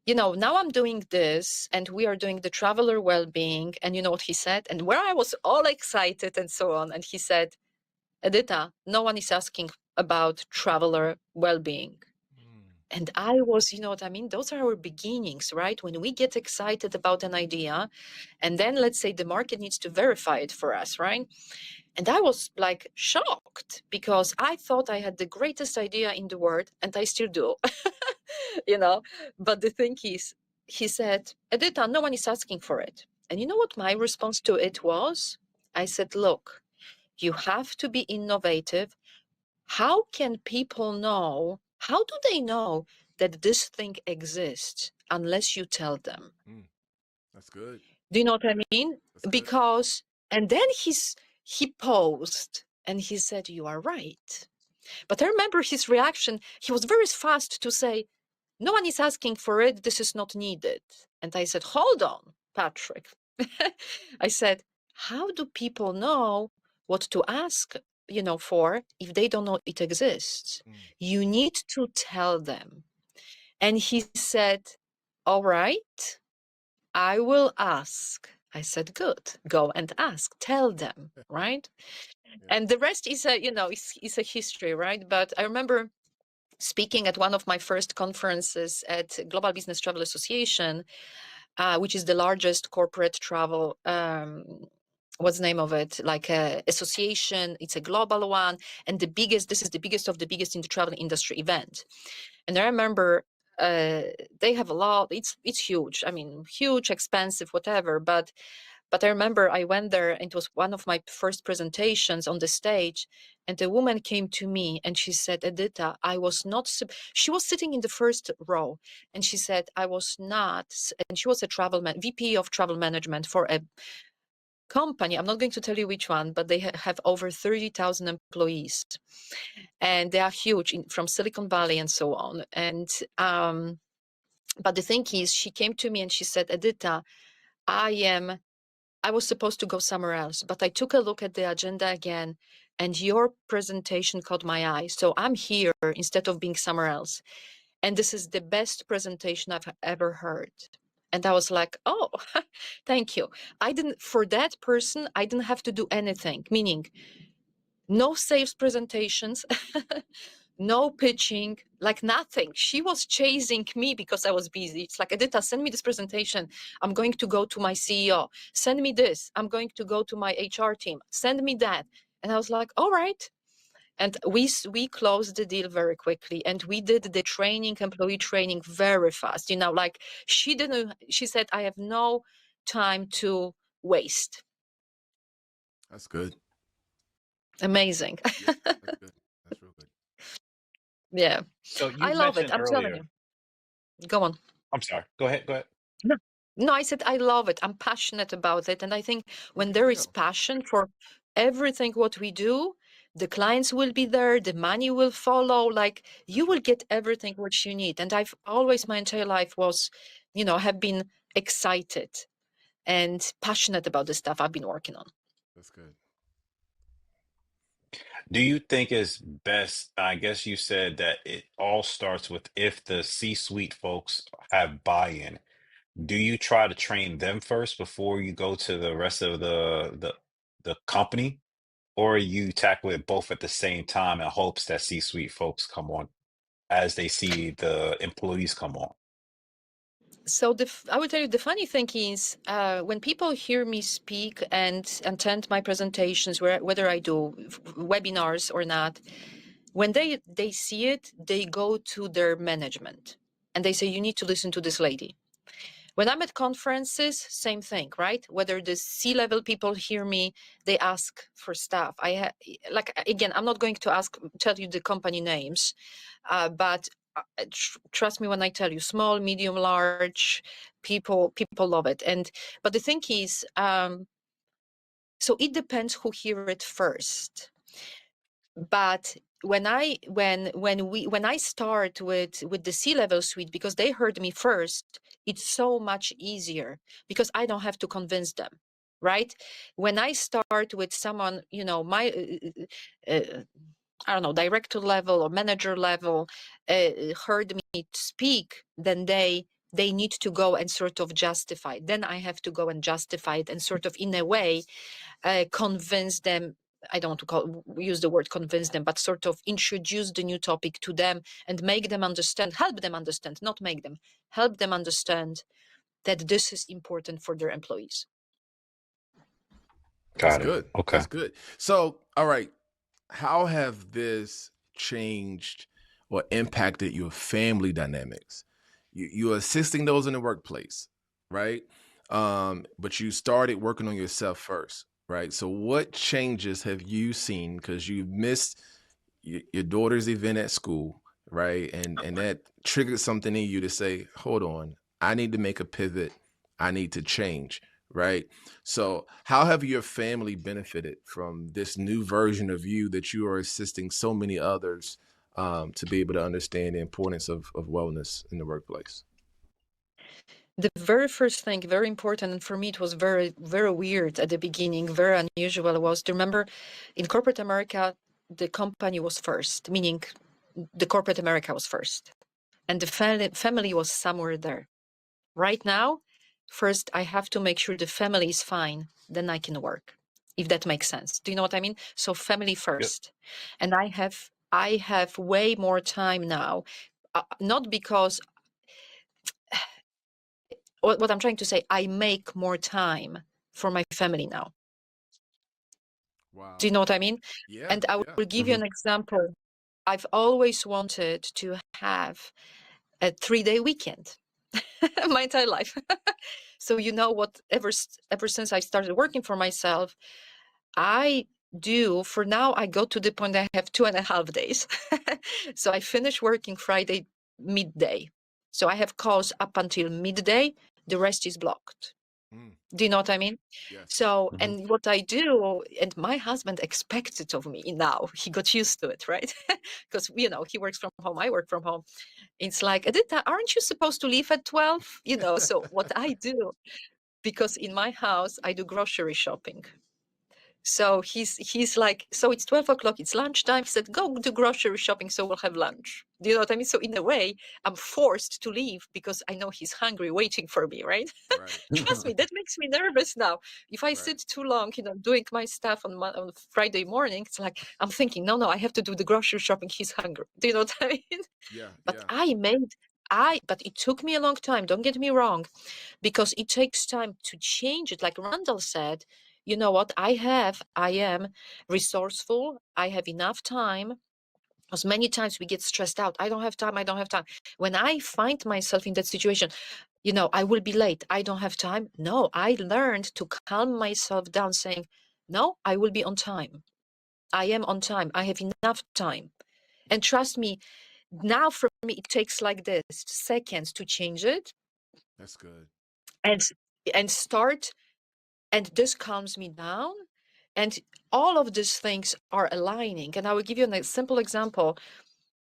now I'm doing this and we are doing the traveler well-being. And you know what he said? And where I was all excited and so on. And he said, Edyta, no one is asking about traveler well-being. And I was, you know what I mean? Those are our beginnings, right? When we get excited about an idea, and then let's say the market needs to verify it for us, right? And I was like shocked because I thought I had the greatest idea in the world, and I still do, But the thing is, he said, Edyta, no one is asking for it. And you know what my response to it was? I said, look, you have to be innovative. How can people know? How do they know that this thing exists unless you tell them? That's good. Do you know what I mean? That's good. Because, and then he paused and he said, you are right. But I remember his reaction. He was very fast to say, no one is asking for it. This is not needed. And I said, hold on, Patrick. I said, how do people know what to ask, for if they don't know it exists? You need to tell them. And he said, all right, I will ask. I said, good, go and ask, tell them, right? And the rest is is a history, right? But I remember speaking at one of my first conferences at Global Business Travel Association, which is the largest corporate travel, what's the name of it? Like a association. It's a global one. And this is the biggest of the biggest in the travel industry event. And I remember they have a lot, it's huge. I mean, huge, expensive, whatever. But I remember I went there and it was one of my first presentations on the stage. And a woman came to me and she said, Edyta, I was not, she was sitting in the first row. And she said, I was not, and she was a VP of travel management for a company. I'm not going to tell you which one, but they have over 30,000 employees. And they are huge from Silicon Valley and so on. And, but the thing is, she came to me and she said, Edyta, I was supposed to go somewhere else, but I took a look at the agenda again and your presentation caught my eye. So I'm here instead of being somewhere else. And this is the best presentation I've ever heard. And I was like, oh, thank you. For that person, I didn't have to do anything, meaning no sales presentations, no pitching, like nothing. She was chasing me because I was busy. It's like, Edyta, send me this presentation. I'm going to go to my CEO. Send me this. I'm going to go to my HR team. Send me that. And I was like, all right. And we closed the deal very quickly. And we did the employee training very fast. Like she said, I have no time to waste. That's good. Amazing. Yeah, that's good. That's real good. Yeah. So I love it. I'm telling you. Go on. I'm sorry. Go ahead. No, I said I love it. I'm passionate about it. And I think when there is passion for everything what we do, the clients will be there, the money will follow, like you will get everything what you need. And I've always, my entire life was, have been excited and passionate about the stuff I've been working on. That's good. Do you think it's best? I guess you said that it all starts with if the C-suite folks have buy-in. Do you try to train them first before you go to the rest of the company, or you tackle it both at the same time in hopes that C-suite folks come on as they see the employees come on? So I will tell you, the funny thing is when people hear me speak and attend my presentations, whether I do webinars or not, when they see it, they go to their management and they say, you need to listen to this lady. When I'm at conferences, same thing, right? Whether the C-level people hear me, they ask for stuff. Again, I'm not going to tell you the company names, but trust me when I tell you, small, medium, large, people love it. But the thing is, so it depends who hear it first. But when I start with the C-level suite, because they heard me first, it's so much easier because I don't have to convince them, right? When I start with someone, my I don't know, director level or manager level, heard me speak, then they need to go and sort of justify. Then I have to go and justify it and sort of, in a way, convince them. I don't want to use the word convince them, but sort of introduce the new topic to them and make them understand, help them understand, not make them, help them understand that this is important for their employees. That's Got it. good. Okay. That's good. So, all right, how have this changed or impacted your family dynamics? You're assisting those in the workplace, right? But you started working on yourself first, right? So what changes have you seen? Because you missed your daughter's event at school, right? And that triggered something in you to say, hold on, I need to make a pivot. I need to change, right? So how have your family benefited from this new version of you that you are assisting so many others to be able to understand the importance of wellness in the workplace? The very first thing, very important, and for me it was very, very weird at the beginning, very unusual, was to remember in corporate America, the company was first, meaning the corporate America was first, and the family was somewhere there. Right now, first I have to make sure the family is fine, then I can work, if that makes sense. Do you know what I mean? So family first. And I have way more time now, not because what I'm trying to say, I make more time for my family now. Wow. Do you know what I mean? Yeah. And I will give you an example. I've always wanted to have a 3-day weekend my entire life. So what, ever since I started working for myself, I do, for now, I go to the point I have 2.5 days. So I finish working Friday midday. So I have calls up until midday. The rest is blocked. Do you know what I mean? Yes. So, and what I do, and my husband expects it of me now. He got used to it, right? Because, he works from home, I work from home. It's like, Edyta, aren't you supposed to leave at 12? So what I do, because in my house, I do grocery shopping. So he's like, so it's 12 o'clock, it's lunchtime. He said, go do grocery shopping, so we'll have lunch. Do you know what I mean? So in a way, I'm forced to leave because I know he's hungry, waiting for me, right? Right. Trust me, that makes me nervous now. If I sit too long, doing my stuff on Friday morning, it's like, I'm thinking, no, I have to do the grocery shopping. He's hungry. Do you know what I mean? Yeah. But Yeah. but it took me a long time. Don't get me wrong, because it takes time to change it. Like Randall said, you know what? I am resourceful. I have enough time. Because many times we get stressed out. I don't have time. When I find myself in that situation, I will be late. I don't have time. No, I learned to calm myself down, saying, no, I will be on time. I am on time. I have enough time. And trust me, now for me, it takes like this seconds to change it. That's good. And start, and this calms me down. And all of these things are aligning. And I will give you a simple example.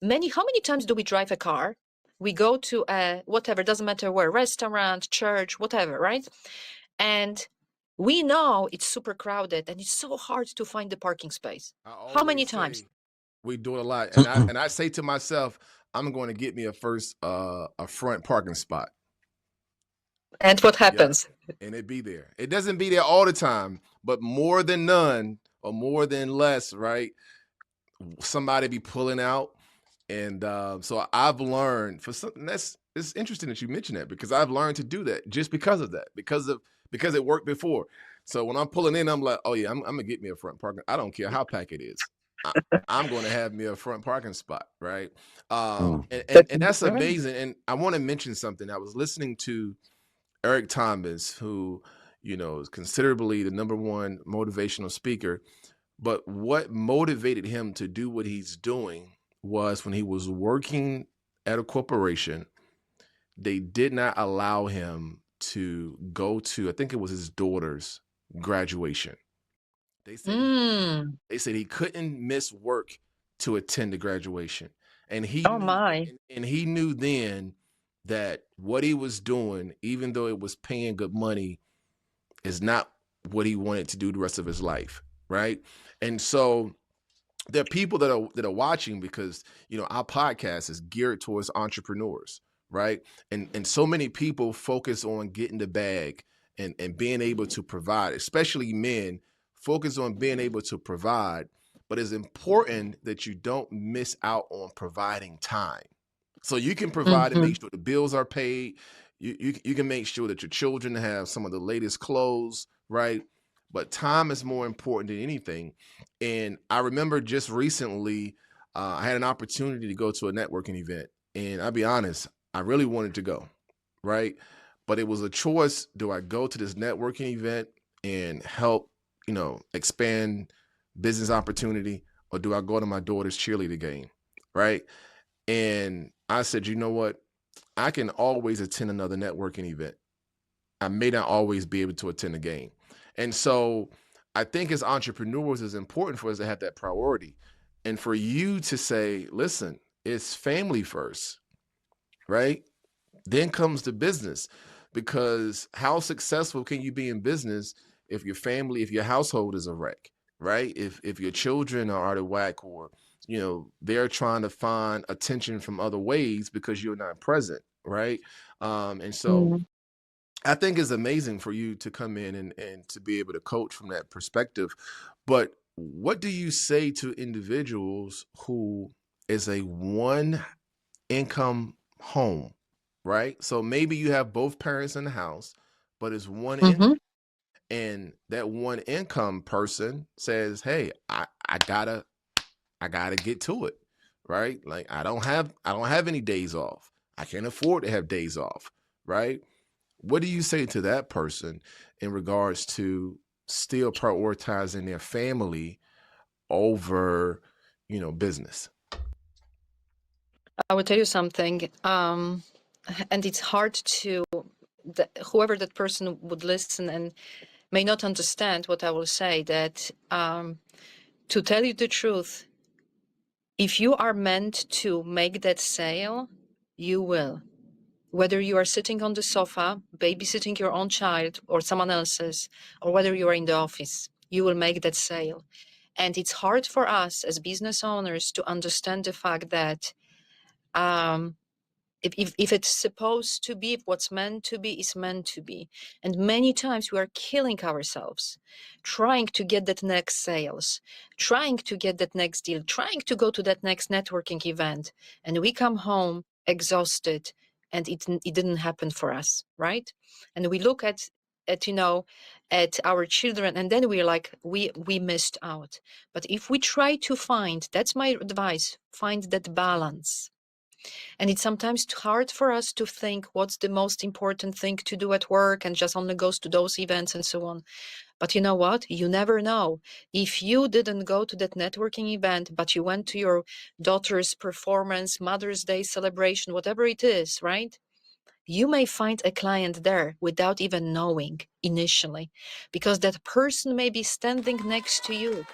How many times do we drive a car? We go to a whatever, doesn't matter where, restaurant, church, whatever, right? And we know it's super crowded and it's so hard to find the parking space. How many times? We do it a lot, and I say to myself, I'm going to get me a front parking spot. And what happens? And it be there. It doesn't be there all the time, but more than none or more than less, right? Somebody be pulling out. And so I've learned for something it's interesting that you mentioned that, because I've learned to do that just because of that, because it worked before. So when I'm pulling in, I'm like, oh yeah, I'm gonna get me a front parking. I don't care how packed it is. I'm going to have me a front parking spot, right? And that's amazing. And I want to mention something. I was listening to Eric Thomas, who is considerably the #1 motivational speaker. But what motivated him to do what he's doing was when he was working at a corporation, they did not allow him to go to, I think it was his daughter's graduation. They said he couldn't miss work to attend the graduation. And Oh my. he knew then that what he was doing, even though it was paying good money, is not what he wanted to do the rest of his life, right? And so there are people that are watching, because our podcast is geared towards entrepreneurs, right? And so many people focus on getting the bag and being able to provide, especially men focus on being able to provide, but it's important that you don't miss out on providing time. So you can provide and Mm-hmm. make sure the bills are paid. You can make sure that your children have some of the latest clothes, right? But time is more important than anything. And I remember just recently, I had an opportunity to go to a networking event, and I'll be honest, I really wanted to go, right? But it was a choice: do I go to this networking event and help, expand business opportunity, or do I go to my daughter's cheerleader game, right? And I said, you know what? I can always attend another networking event. I may not always be able to attend a game. And so I think as entrepreneurs, it's important for us to have that priority. And for you to say, listen, it's family first, right? Then comes the business. Because how successful can you be in business if your family, if your household is a wreck, right? If your children are out of whack, or they're trying to find attention from other ways because you're not present, right? And so Mm. I think it's amazing for you to come in and to be able to coach from that perspective. But what do you say to individuals who is a one income home, right? So maybe you have both parents in the house, but it's one income. Mm-hmm. And that one income person says, hey, I gotta get to it, right? Like I don't have any days off. I can't afford to have days off, right? What do you say to that person in regards to still prioritizing their family over, business? I will tell you something, and it's hard to whoever that person would listen and may not understand what I will say. That to tell you the truth, if you are meant to make that sale, you will. Whether you are sitting on the sofa, babysitting your own child or someone else's, or whether you are in the office, you will make that sale. And it's hard for us as business owners to understand the fact that um, if it's supposed to be, if what's meant to be is meant to be. And many times we are killing ourselves trying to get that next sales, trying to get that next deal, trying to go to that next networking event. And we come home exhausted and it didn't happen for us, right? And we look at at our children, and then we're like, we missed out. But if we try to find, that's my advice, find that balance. And it's sometimes hard for us to think what's the most important thing to do at work and just only goes to those events and so on. But you know what? You never know. If you didn't go to that networking event, but you went to your daughter's performance, Mother's Day celebration, whatever it is, right? You may find a client there without even knowing initially, because that person may be standing next to you.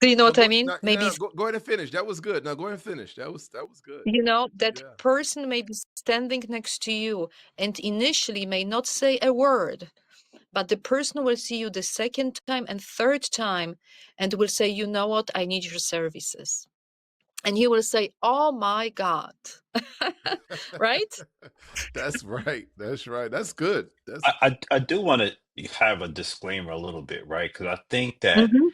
Do you know No, what I go, mean? no, Maybe no, go ahead and finish. That was good. No, go ahead and finish. That was good. that Yeah. person may be standing next to you and initially may not say a word, but the person will see you the second time and third time and will say, you know what, I need your services. And you will say, oh my God. Right? That's right. That's right. That's good. I do want to have a disclaimer a little bit, right? Because I think that Mm-hmm.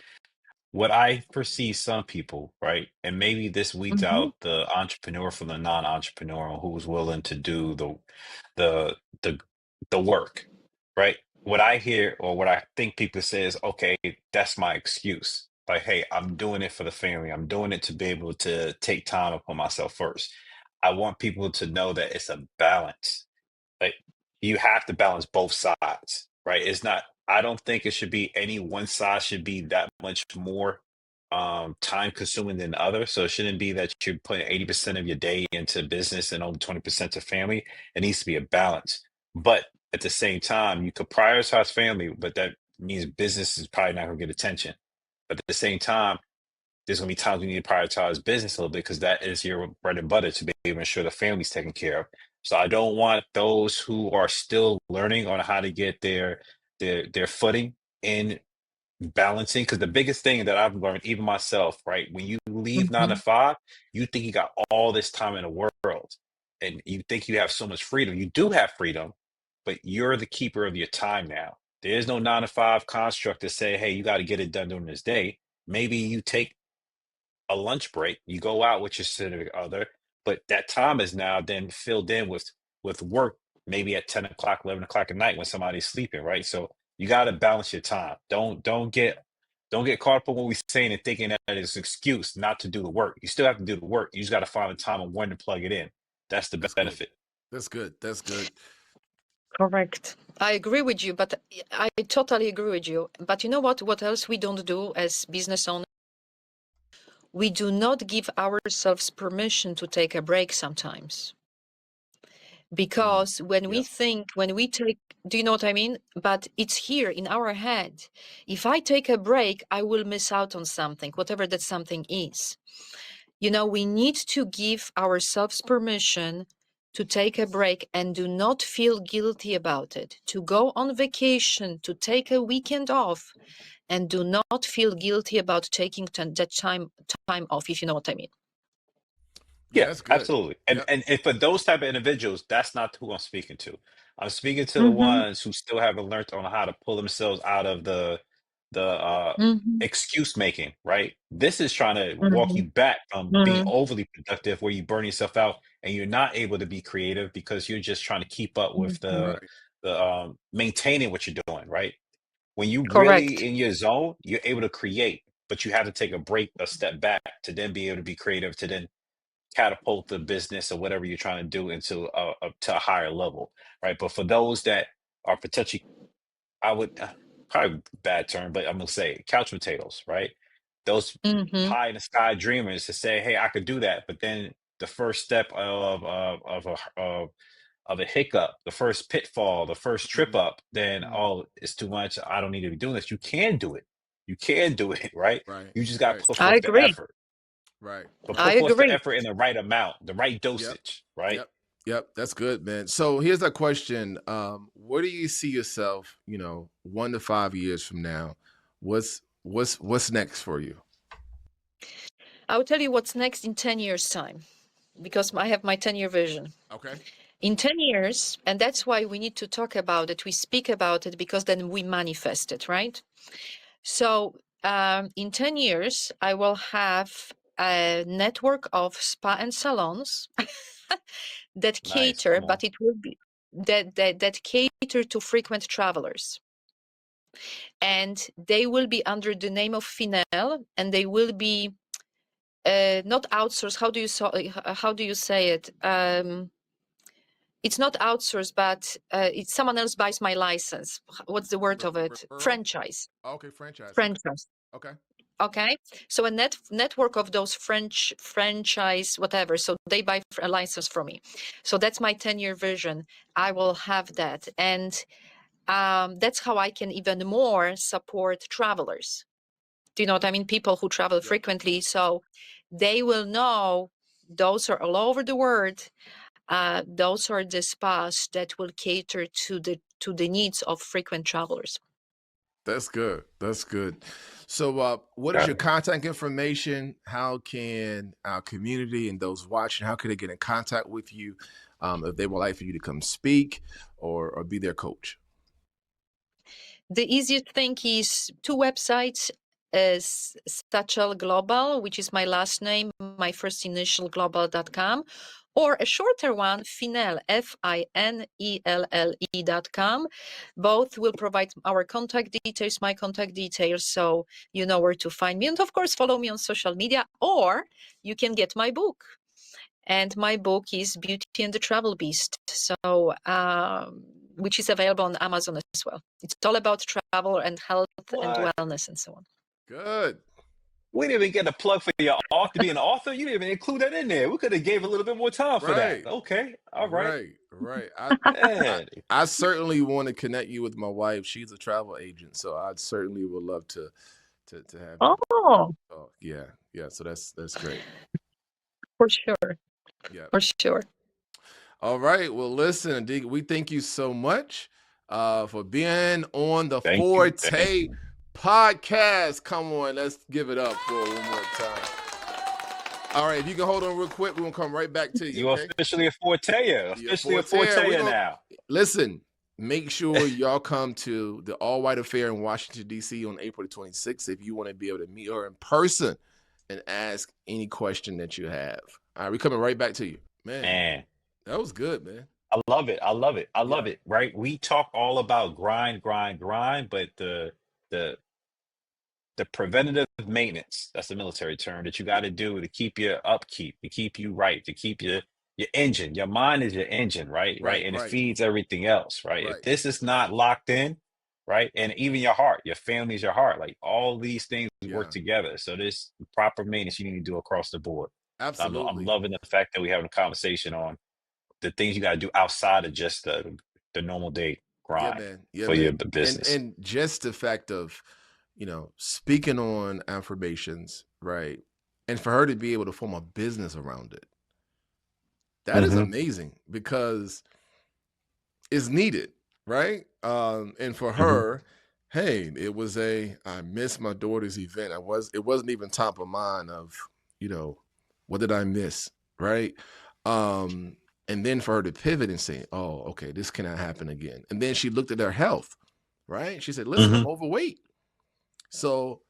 what I perceive some people, right, and maybe this weeds Mm-hmm. out the entrepreneur from the non-entrepreneur who's willing to do the the the work, right? What I hear or what I think people say is, okay, that's my excuse. Like, hey, I'm doing it for the family. I'm doing it to be able to take time upon myself first. I want people to know that it's a balance. Like, you have to balance both sides, right? It's not, I don't think it should be any one side should be that much more time consuming than the other. So it shouldn't be that you're putting 80% of your day into business and only 20% to family. It needs to be a balance. But at the same time, you could prioritize family, but that means business is probably not going to get attention. But at the same time, there's going to be times we need to prioritize business a little bit because that is your bread and butter to be able to ensure the family's taken care of. So I don't want those who are still learning on how to get their footing in balancing, because the biggest thing that I've learned, even myself, right, when you leave 9 to 5, you think you got all this time in the world and you think you have so much freedom. You do have freedom, but you're the keeper of your time now. There's no 9 to 5 construct to say, hey, you got to get it done during this day. Maybe you take a lunch break, you go out with your significant other, but that time is now then filled in with work, maybe at 10 o'clock, 11 o'clock at night when somebody's sleeping, right? So you got to balance your time. Don't get caught up on what we're saying and thinking that it's an excuse not to do the work. You still have to do the work. You just got to find the time and when to plug it in. That's the That's good. benefit. That's good. That's good. Correct. I agree with you, but I totally agree with you. But you know what? What else we don't do as business owners? We do not give ourselves permission to take a break sometimes. Because when we think, when we take, do you know what I mean? But it's here in our head. If I take a break, I will miss out on something, whatever that something is. You know, we need to give ourselves permission to take a break and do not feel guilty about it, to go on vacation, to take a weekend off, and do not feel guilty about taking that time off, if you know what I mean. Yeah, that's good. absolutely. And, Yep. and for those type of individuals, that's not who I'm speaking to. I'm speaking to the ones who still haven't learned on how to pull themselves out of the excuse making, right? This is trying to walk you back from being overly productive where you burn yourself out and you're not able to be creative because you're just trying to keep up with the Right. maintaining what you're doing, right? When you Correct. really in your zone, you're able to create, but you have to take a break, a step back to then be able to be creative, to then catapult the business or whatever you're trying to do into to a higher level, right? But for those that are potentially, I would probably bad term, but I'm gonna say couch potatoes, right? Those pie in the sky dreamers to say, hey, I could do that, but then the first step of a hiccup, the first pitfall, the first trip up, then oh, it's too much. I don't need to be doing this. You can do it. You can do it, right? Right. You just got to Right. put I forth the agree. effort. Right. But I put forth the agree. effort in the right amount, the right Yep. dosage, right? Yep. Yep. That's good, man. So here's a question. Where do you see yourself, 1 to 5 years from now? What's next for you? I will tell you what's next in 10 years' time, because I have my 10-year vision. Okay. In 10 years, and that's why we need to talk about it, we speak about it, because then we manifest it, right? So in 10 years, I will have a network of spa and salons that Nice. cater, Come on. but it will be that cater to frequent travelers. And they will be under the name of Finel, and they will be not outsourced. How do you say it? It's not outsourced, but it's someone else buys my license. What's the word of it? Referral? Franchise. Okay, franchise. Okay. Franchise. Okay. Okay. So a network of those franchise, whatever. So they buy a license from me. So that's my 10-year vision. I will have that. And that's how I can even more support travelers. Do you know what I mean? People who travel Yep. frequently. So they will know those are all over the world. Those are the spas that will cater to the needs of frequent travelers. That's good. That's good. So, what is Got your it. contact information? How can our community and those watching, how can they get in contact with you if they would like for you to come speak or be their coach? The easiest thing is 2 websites. Is Satchel Global, which is my last name, my first initial global.com, or a shorter one, Finel, FINELLE.com. Both will provide our contact details, my contact details, so you know where to find me. And of course, follow me on social media, or you can get my book. And my book is Beauty and the Travel Beast. So, which is available on Amazon as well. It's all about travel and health and What? wellness and so on. Good. We didn't even get a plug for your author to be an author. You didn't even include that in there. We could have gave a little bit more time for that. Right. Okay. All right. Right. Man. I certainly want to connect you with my wife. She's a travel agent, so I certainly would love to have you. Oh, Yeah. So that's great. for sure. Yeah. For sure. All right. Well, listen, Edyta, we thank you so much for being on the Forte Podcast. Come on, let's give it up for one more time. All right, if you can hold on real quick, we're going to come right back to you. You're officially a Forteer. Officially a Forteer now. Listen, make sure y'all come to the All White Affair in Washington, D.C. on April the 26th if you want to be able to meet her in person and ask any question that you have. All right, we're coming right back to you. Man. That was good, man. I love it. I love it, right? We talk all about grind, but the preventative maintenance, that's the military term, that you got to do to keep your upkeep, to keep you right, to keep your engine. Your mind is your engine, right? And it feeds everything else, right? If this is not locked in, right? And even your heart, your family's your heart. Like all these things work together. So this proper maintenance you need to do across the board. Absolutely. I'm loving the fact that we're having a conversation on the things you got to do outside of just the normal day grind for your business. And just the fact of, speaking on affirmations, right? And for her to be able to form a business around it. That is amazing because it's needed, right? And for her, hey, it was I missed my daughter's event. It wasn't even top of mind of, what did I miss, right? And then for her to pivot and say, oh, okay, this cannot happen again. And then she looked at her health, right? She said, listen, I'm overweight. So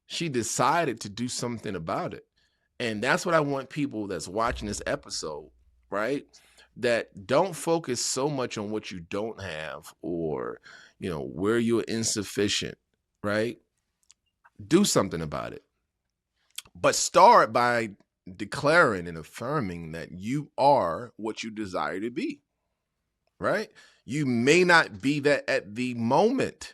she decided to do something about it. And that's what I want people that's watching this episode, right? That don't focus so much on what you don't have or, where you're insufficient, right? Do something about it. But start by declaring and affirming that you are what you desire to be, right? You may not be that at the moment,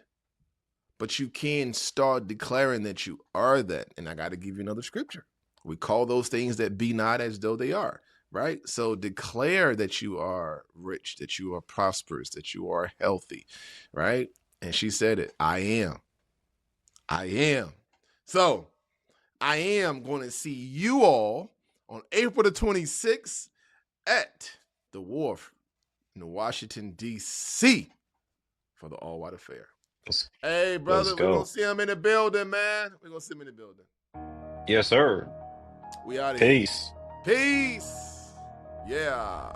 but you can start declaring that you are that. And I got to give you another scripture. We call those things that be not as though they are, right? So declare that you are rich, that you are prosperous, that you are healthy, right? And she said it, I am. So I am going to see you all on April the 26th at the Wharf in Washington, D.C. for the All White Affair. Hey, brother, we're going to see him in the building, man. We're going to see him in the building. Yes, sir. We out of here. Peace. Peace. Yeah.